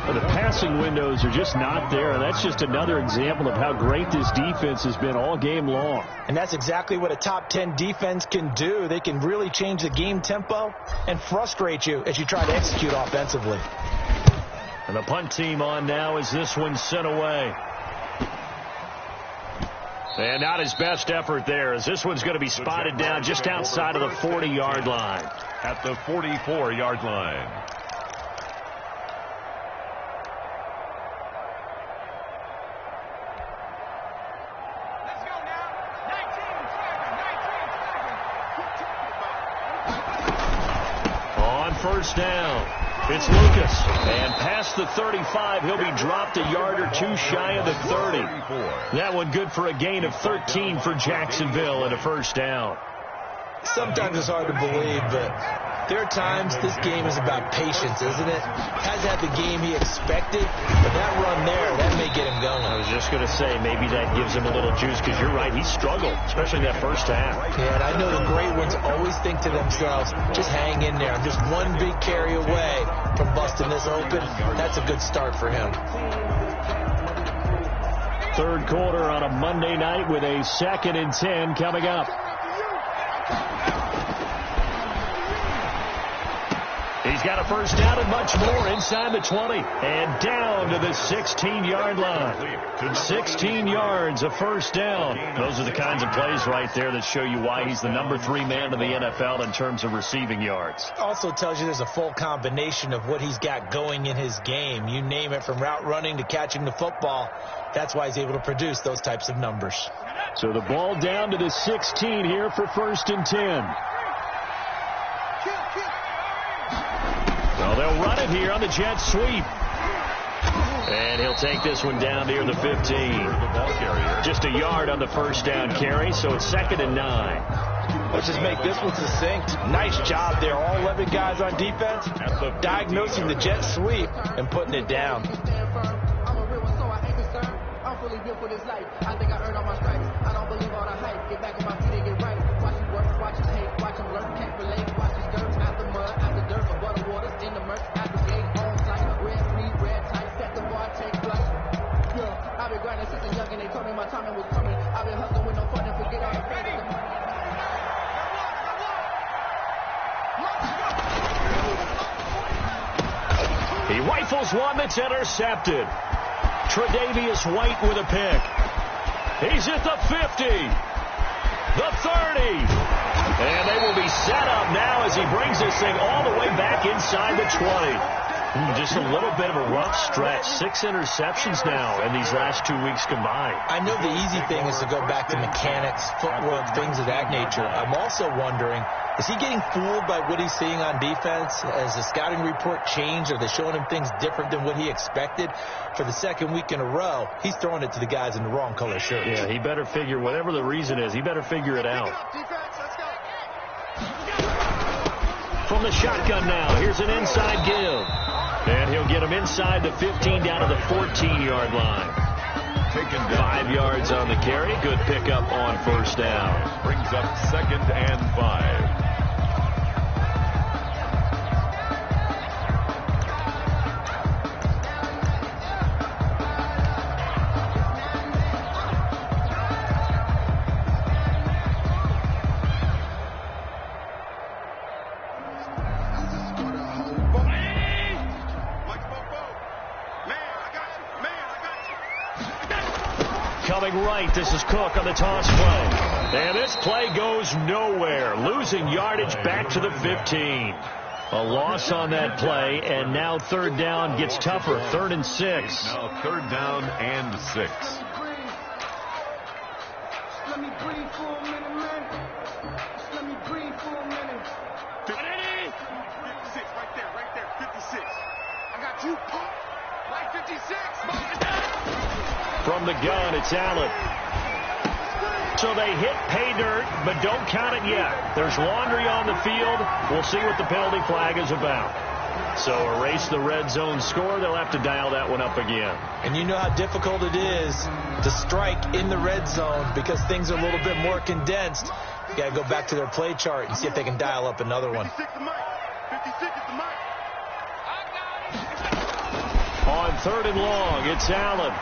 Well, the passing windows are just not there. And that's just another example of how great this defense has been all game long. And that's exactly what a top 10 defense can do. They can really change the game tempo and frustrate you as you try to execute offensively. And the punt team on now as this one's sent away. And not his best effort there, as this one's going to be spotted down just outside of the 40-yard line. At the 44-yard line. Let's go now. 19, 19. first down. It's Lucas. And past the 35, he'll be dropped a yard or two shy of the 30. That one good for a gain of 13 for Jacksonville and a first down. Sometimes it's hard to believe, but there are times this game is about patience, isn't it? Hasn't had the game he expected, but that run there, that may get him going. I was just going to say, maybe that gives him a little juice, because you're right, he struggled, especially in that first half. Yeah, and I know the great ones always think to themselves, just hang in there. I'm just one big carry away from busting this open. That's a good start for him. Third quarter on a Monday night with a 2nd and 10 coming up. He's got a first down and much more inside the 20 and down to the 16-yard line. 16 yards, a first down. Those are the kinds of plays right there that show you why he's the number 3 man in the NFL in terms of receiving yards. Also tells you there's a full combination of what he's got going in his game. You name it, from route running to catching the football. That's why he's able to produce those types of numbers. So the ball down to the 16 here for 1st and 10. Well, they'll run it here on the jet sweep. And he'll take this one down near the 15. Just a yard on the first down carry, so it's 2nd and 9. Let's just make this one succinct. Nice job there. All 11 guys on defense diagnosing the jet sweep and putting it down. For this life, I think I earned all my stripes. I don't believe all the hype. Get back on my feet and get right. Watch him work, watch him hate, watch him learn, can't relate. Watch his dirt, out the mud, out the dirt, above the waters, in the murk, out the gate, on sight. Red free, red tight, set the bar, take flight. Yeah, I've been grinding since a young and they told me my timing was coming. I've been hustling with no fun and forget all the credit. He rifles one that's intercepted. Tre'Davious White with a pick. He's at the 50. The 30. And they will be set up now as he brings this thing all the way back inside the 20. Just a little bit of a rough stretch. 6 interceptions now in these last 2 weeks combined. I know the easy thing is to go back to mechanics, footwork, things of that nature. I'm also wondering, is he getting fooled by what he's seeing on defense? Has the scouting report changed? Are they showing him things different than what he expected? For the 2nd week in a row, he's throwing it to the guys in the wrong color shirts. Yeah, he better figure, whatever the reason is, he better figure it out. From the shotgun now, here's an inside give. And he'll get him inside the 15 down to the 14-yard line. 5 yards on the carry. Good pickup on first down. Brings up 2nd and 5. Coming right, this is Cook on the toss play. And this play goes nowhere. Losing yardage back to the 15. A loss on that play, and now 3rd down gets tougher. 3rd and 6. Now 3rd down and 6. Let me breathe for a minute, man. Let me breathe for a minute. 56, right there, 56. I got you, punk. Right 56. From the gun, it's Allen. So they hit pay dirt, but don't count it yet. There's laundry on the field. We'll see what the penalty flag is about. So erase the red zone score. They'll have to dial that one up again. And you know how difficult it is to strike in the red zone because things are a little bit more condensed. You got to go back to their play chart and see if they can dial up another one. 56 is mine. On 3rd and long, it's Allen.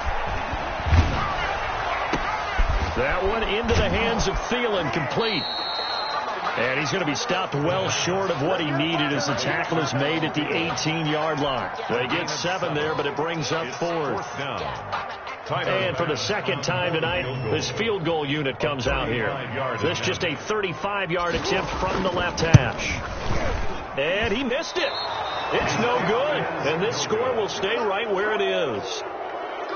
That one into the hands of Thielen, complete. And he's going to be stopped well short of what he needed as the tackle is made at the 18-yard line. They get 7 there, but it brings up 4th. And for the 2nd time tonight, this field goal unit comes out here. This just a 35-yard attempt from the left hash. And he missed it. It's no good. And this score will stay right where it is.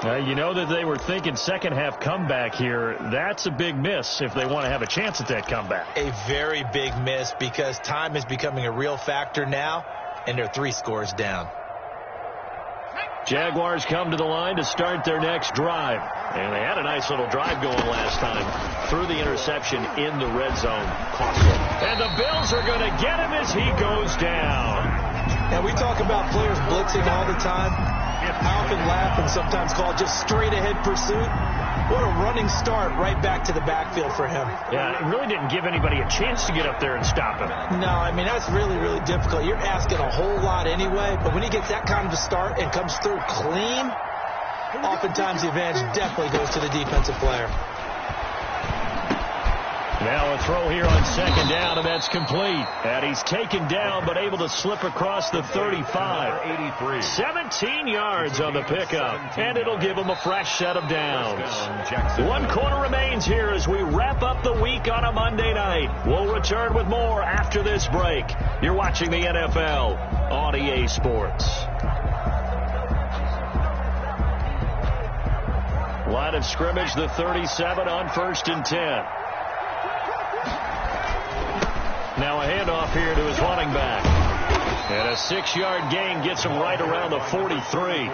You know that they were thinking second half comeback here. That's a big miss if they want to have a chance at that comeback. A very big miss because time is becoming a real factor now. and they're 3 scores down. Jaguars come to the line to start their next drive. And they had a nice little drive going last time. Through the interception in the red zone. And the Bills are going to get him as he goes down. And we talk about players blitzing all the time. I often laugh and sometimes call it just straight ahead pursuit. What a running start right back to the backfield for him. Yeah, it really didn't give anybody a chance to get up there and stop him. No, I mean, that's really, really difficult. You're asking a whole lot anyway, but when he gets that kind of a start and comes through clean, oftentimes the advantage definitely goes to the defensive player. Now a throw here on second down, and that's complete. And he's taken down, but able to slip across the 35. 17 yards on the pickup, and it'll give him a fresh set of downs. 1 quarter remains here as we wrap up the week on a Monday night. We'll return with more after this break. You're watching the NFL on EA Sports. Line of scrimmage, the 37 on 1st and 10. Now a handoff here to his running back. And a 6-yard gain gets him right around the 43.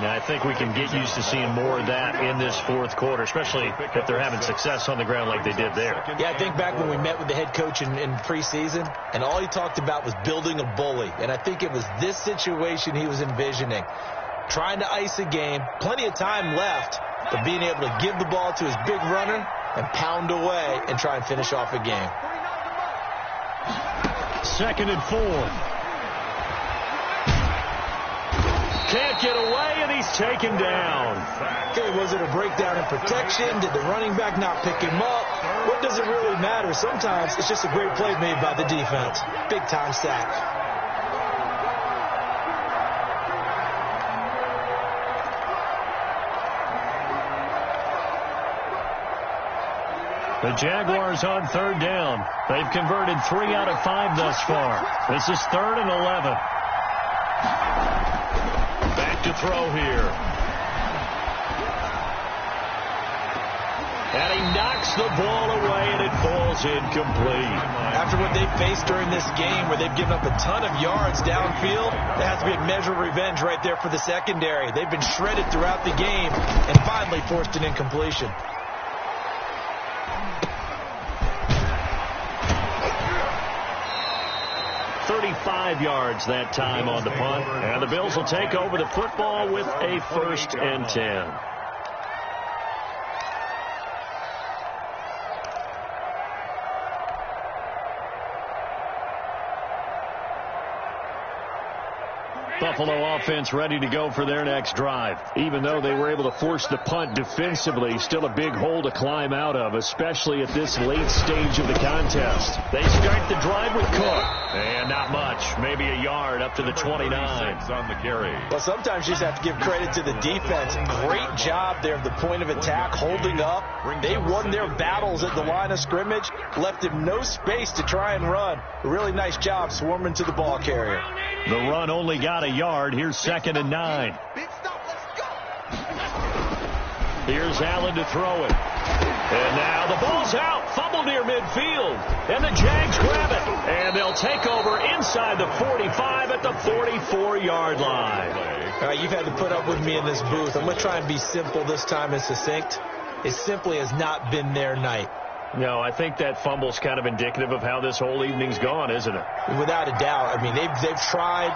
Now I think we can get used to seeing more of that in this 4th quarter, especially if they're having success on the ground like they did there. Yeah, I think back when we met with the head coach in preseason, and all he talked about was building a bully. And I think it was this situation he was envisioning. Trying to ice a game, plenty of time left, but being able to give the ball to his big runner and pound away and try and finish off a game. 2nd and 4. Can't get away, and he's taken down. Okay, was it a breakdown in protection? Did the running back not pick him up? What does it really matter? Sometimes it's just a great play made by the defense. Big-time sack. The Jaguars on 3rd down. They've converted 3 out of 5 thus far. This is 3rd and 11. Back to throw here. And he knocks the ball away, and it falls incomplete. After what they've faced during this game, where they've given up a ton of yards downfield, there has to be a measure of revenge right there for the secondary. They've been shredded throughout the game and finally forced an incompletion. 35 yards that time on the punt. And the Bills will take over the football with a 1st and 10. Buffalo offense ready to go for their next drive. Even though they were able to force the punt defensively, still a big hole to climb out of, especially at this late stage of the contest. They start the drive with Cook. And not much. Maybe a yard up to the 29. On the carry. Well, sometimes you just have to give credit to the defense. Great job there at the point of attack, holding up. They won their battles at the line of scrimmage, left him no space to try and run. A really nice job swarming to the ball carrier. The run only got a yard. Here's 2nd and 9. Here's Allen to throw it. And now the ball's out. Fumble near midfield. And the Jags grab it. And they'll take over inside the 45 at the 44-yard line. All right, you've had to put up with me in this booth. I'm going to try and be simple this time and succinct. It simply has not been their night. No, I think that fumble's kind of indicative of how this whole evening's gone, isn't it? Without a doubt. I mean, they've tried,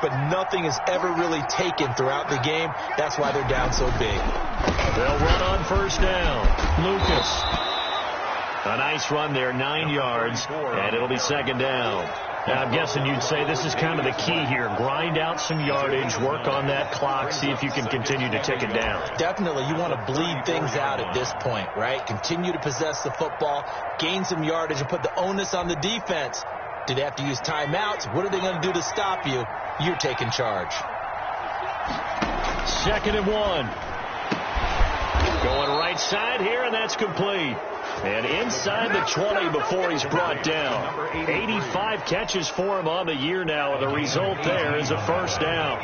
but nothing is ever really taken throughout the game. That's why they're down so big. They'll run on 1st down. Lucas. A nice run there, 9 yards, and it'll be 2nd down. Now, I'm guessing you'd say this is kind of the key here. Grind out some yardage, work on that clock, see if you can continue to take it down. Definitely. You want to bleed things out at this point, right? Continue to possess the football, gain some yardage, and put the onus on the defense. Do they have to use timeouts? What are they going to do to stop you? You're taking charge. 2nd and 1. Going right side here, and that's complete. And inside the 20 before he's brought down. 85 catches for him on the year now, and the result there is a 1st down.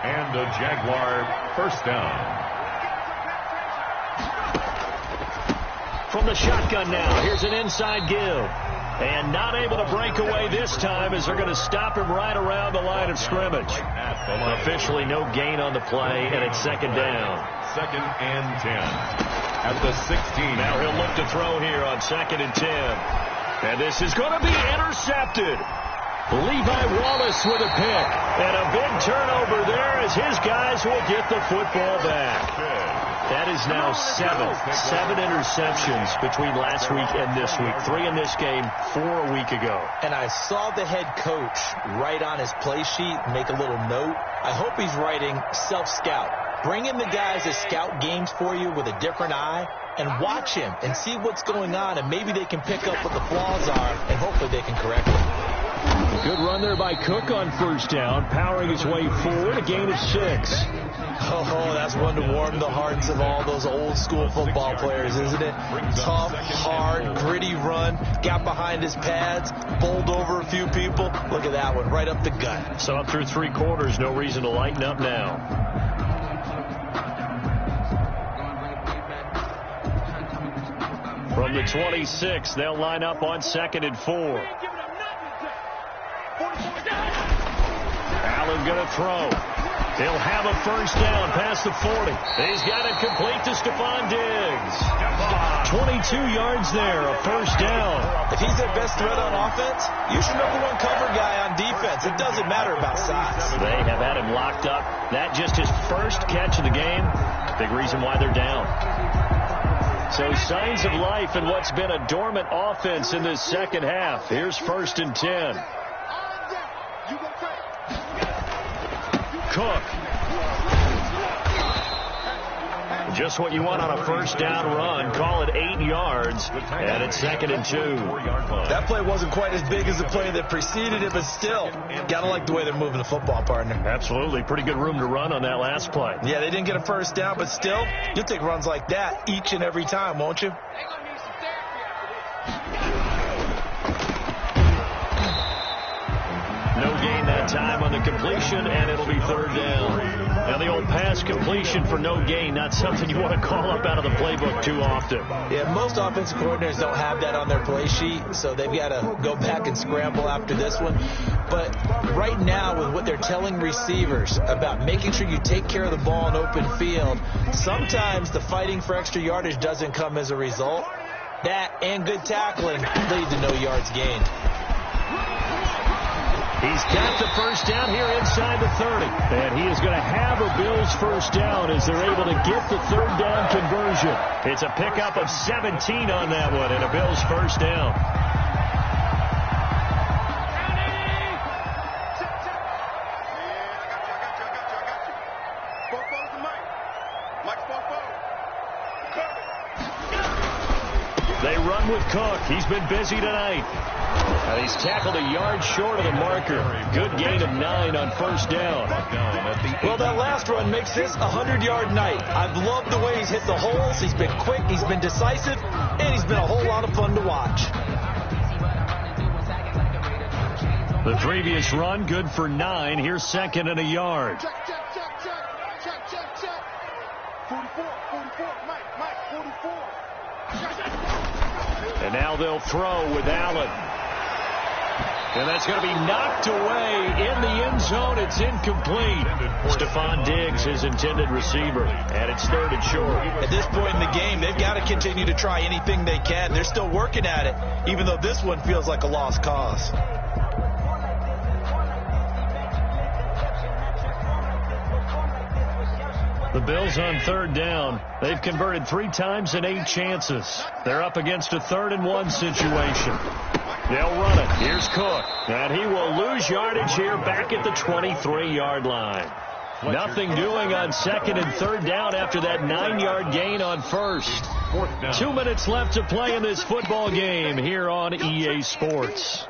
And a Jaguar 1st down. From the shotgun now, here's an inside give. And not able to break away this time as they're going to stop him right around the line of scrimmage. Officially no gain on the play, and it's second down. 2nd and 10 at the 16. Now he'll look to throw here on 2nd and 10. And this is going to be intercepted. Levi Wallace with a pick. And a big turnover there as his guys will get the football back. That is now 7 interceptions between last week and this week. 3 in this game, 4 a week ago. And I saw the head coach write on his play sheet, make a little note. I hope he's writing self-scout. Bring in the guys that scout games for you with a different eye and watch him and see what's going on, and maybe they can pick up what the flaws are, and hopefully they can correct them. Good run there by Cook on first down, powering his way forward, a gain of 6. Oh, that's one to warm the hearts of all those old school football players, isn't it? Tough, hard, gritty run, got behind his pads, bowled over a few people. Look at that one, right up the gut. So up through 3 quarters, no reason to lighten up now. From the 26, they'll line up on 2nd and 4. Allen going to throw. He'll have a first down past the 40. He's got it complete to Stephon Diggs. 22 yards there, a first down. If he's their best threat on offense, use your #1 cover guy on defense. It doesn't matter about size. They have had him locked up. That just his first catch of the game. Big reason why they're down. So signs of life in what's been a dormant offense in this second half. Here's 1st and 10. Cook. Just what you want on a first down run. Call it 8 yards. And it's 2nd and 2. That play wasn't quite as big as the play that preceded it, but still, gotta like the way they're moving the football, partner. Absolutely. Pretty good room to run on that last play. Yeah, they didn't get a first down, but still, you'll take runs like that each and every time, won't you? No gain that time on the completion, and it'll be 3rd down. Now, the old pass completion for no gain, not something you want to call up out of the playbook too often. Yeah, most offensive coordinators don't have that on their play sheet, so they've got to go back and scramble after this one. But right now, with what they're telling receivers about making sure you take care of the ball in open field, sometimes the fighting for extra yardage doesn't come as a result. That and good tackling lead to no yards gained. He's got the first down here inside the 30. And he is going to have a Bills first down as they're able to get the 3rd down conversion. It's a pickup of 17 on that one and a Bills first down. They run with Cook. He's been busy tonight. And he's tackled a yard short of the marker. Good gain of 9 on first down. Well, that last run makes this a 100-yard night. I've loved the way he's hit the holes. He's been quick, he's been decisive, and he's been a whole lot of fun to watch. The previous run, good for 9. Here's 2nd and a yard. Check. 44, Mike, 44. And now they'll throw with Allen. And that's going to be knocked away in the end zone. It's incomplete. Stephon Diggs, his intended receiver. And it's 3rd and short. At this point in the game, they've got to continue to try anything they can. They're still working at it, even though this one feels like a lost cause. The Bills on 3rd down. They've converted 3 times in 8 chances. They're up against a 3rd and 1 situation. They'll run it. Here's Cook. And he will lose yardage here back at the 23-yard line. Nothing doing on 2nd and 3rd down after that 9-yard gain on first. 2 minutes left to play in this football game here on EA Sports.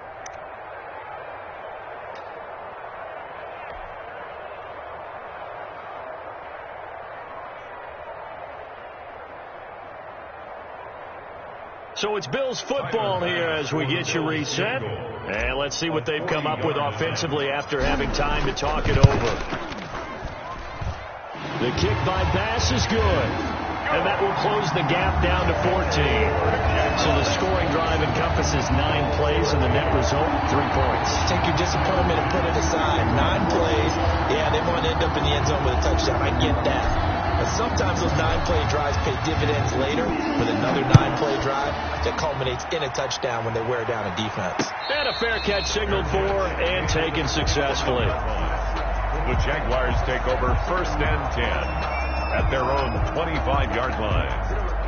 So it's Bills football here as we get you reset. And let's see what they've come up with offensively after having time to talk it over. The kick by pass is good. And that will close the gap down to 14. So the scoring drive encompasses 9 plays, and the net result, 3 points. Take your disappointment and put it aside. 9 plays. Yeah, they want to end up in the end zone with a touchdown. I get that. But sometimes those 9-play drives pay dividends later with another 9-play drive that culminates in a touchdown when they wear down a defense. And a fair catch signaled for and taken successfully. The Jaguars take over 1st and 10 at their own 25-yard line.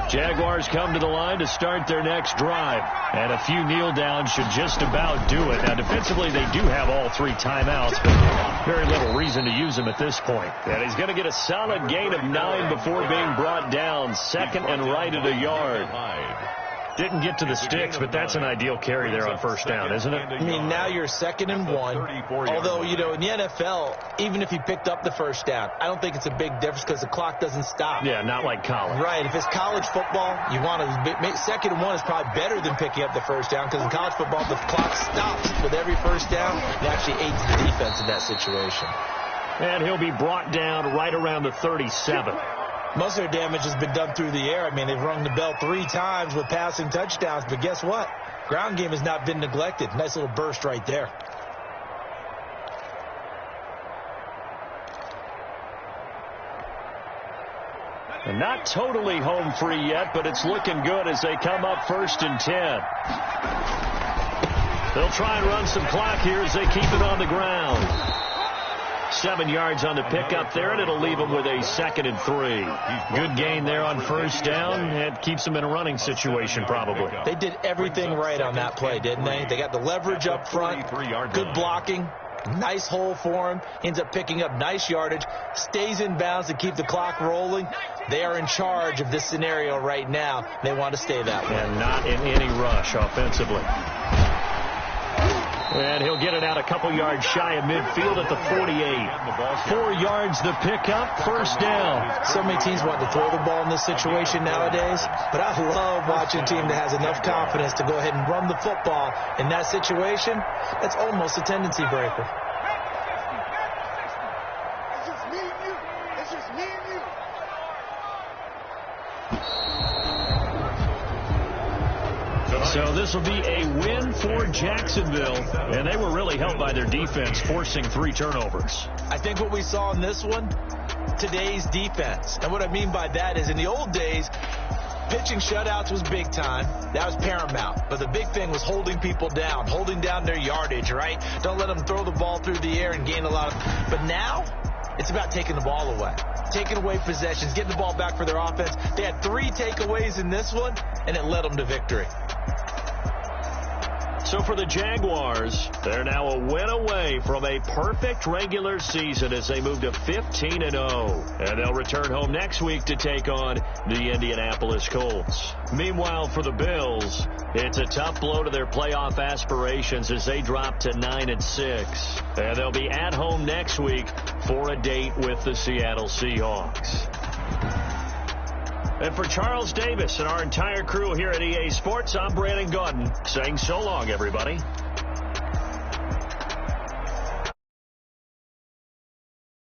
Jaguars come to the line to start their next drive. And a few kneel downs should just about do it. Now, defensively, they do have all 3 timeouts, but very little reason to use them at this point. And he's going to get a solid gain of 9 before being brought down. Second and right at a yard. Didn't get to the sticks, but that's an ideal carry there on 1st down, isn't it? I mean, now you're 2nd and 1. Although, you know, in the NFL, even if you picked up the 1st down, I don't think it's a big difference because the clock doesn't stop. Yeah, not like college. Right. If it's college football, you want to 2nd and 1 is probably better than picking up the 1st down because in college football, the clock stops with every 1st down. It actually aids the defense in that situation. And he'll be brought down right around the 37. Most of their damage has been done through the air. I mean, they've rung the bell 3 times with passing touchdowns, but guess what? Ground game has not been neglected. Nice little burst right there. And not totally home free yet, but it's looking good as they come up 1st and 10. They'll try and run some clock here as they keep it on the ground. 7 yards on the pickup there, and it'll leave them with a 2nd and 3. Good gain there on 1st down, and keeps them in a running situation probably. They did everything right on that play, didn't they? They got the leverage up front, good blocking, nice hole for him, ends up picking up nice yardage, stays in bounds to keep the clock rolling. They are in charge of this scenario right now. They want to stay that way. And not in any rush offensively. And he'll get it out a couple yards shy of midfield at the 48. 4 yards the pickup, 1st down. So many teams want to throw the ball in this situation nowadays, but I love watching a team that has enough confidence to go ahead and run the football in that situation. That's almost a tendency breaker. So this will be a win for Jacksonville, and they were really helped by their defense, forcing 3 turnovers. I think what we saw in this one, today's defense. And what I mean by that is in the old days, pitching shutouts was big time. That was paramount. But the big thing was holding people down, holding down their yardage, right? Don't let them throw the ball through the air and gain a lot of... But now, it's about taking the ball away. Taking away possessions, getting the ball back for their offense. They had 3 takeaways in this one, and it led them to victory. So for the Jaguars, they're now a win away from a perfect regular season as they move to 15-0. And they'll return home next week to take on the Indianapolis Colts. Meanwhile, for the Bills, it's a tough blow to their playoff aspirations as they drop to 9-6. And they'll be at home next week for a date with the Seattle Seahawks. And for Charles Davis and our entire crew here at EA Sports, I'm Brandon Gaudin saying so long, everybody.